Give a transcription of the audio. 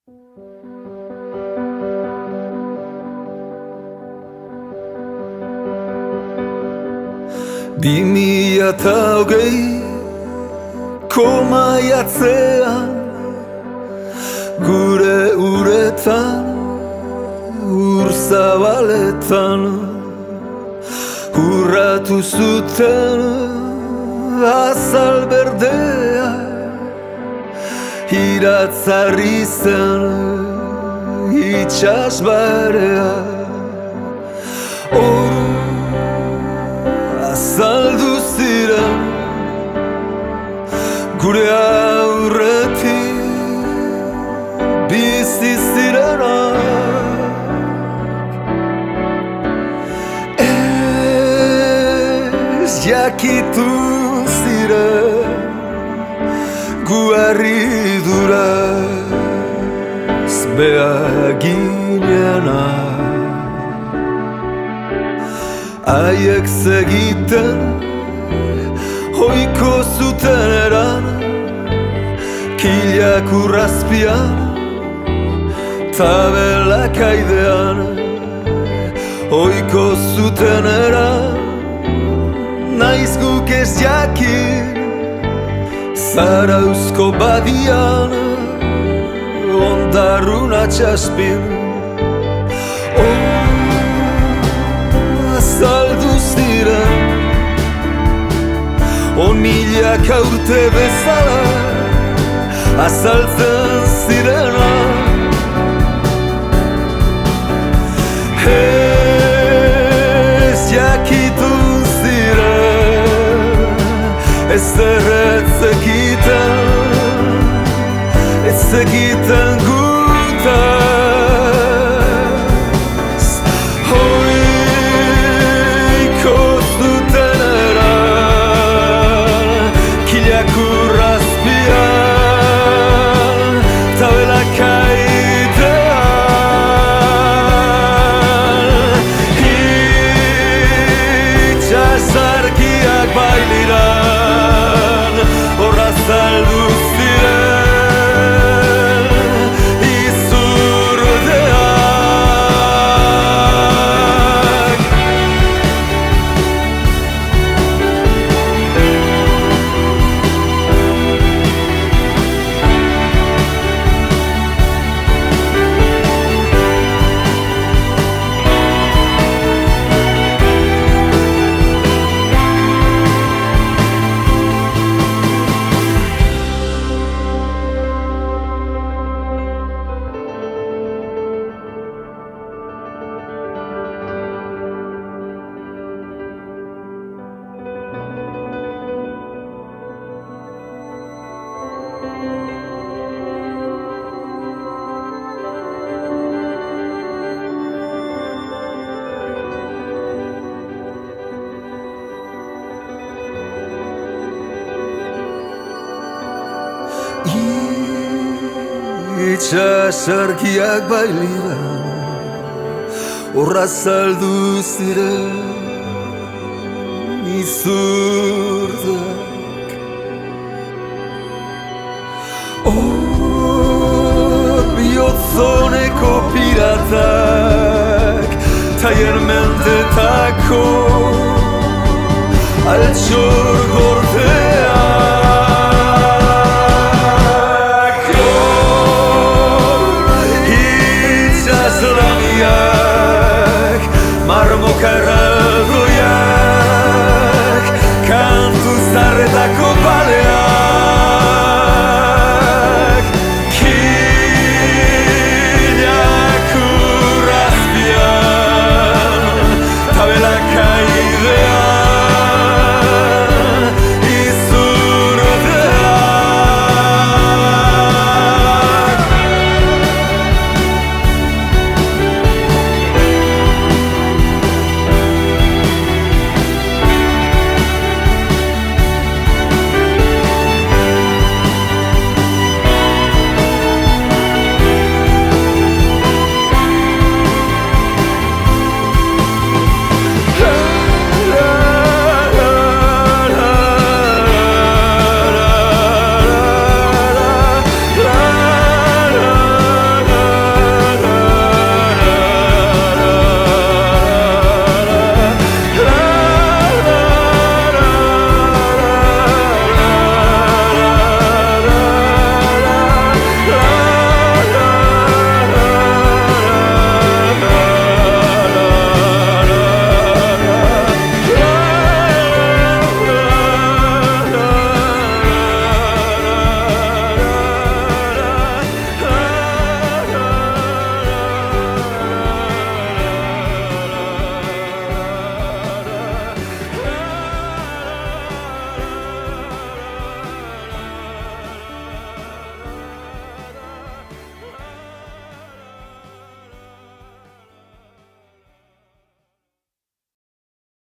Ko maiatzean gure uretan ur zabaletan urratu zuten azal berdea iratzarri zen itxas barea oru azaldu ziren gure aurretik bizi zirenak ez jakitun ziren gu harriduraz behar ginenak haiek zegiten hoiko zuten eran kilak urrazpian tabelak aidean hoiko zuten eran naiz guk ez jakin Zarauzko badian ondarrun atxaspin azaldu ziren milak aurte bezala azaltzen zirena ez jakitun ziren ez zekiten gutaz hoiko zuten eran kilak urrazpian tabelak aidean itxasarkiak bailiran horra zaldu ziren Itxasarkiak bailira horra zaldu ziren izurdak bihotzoneko piratak taier mentetako altxorgo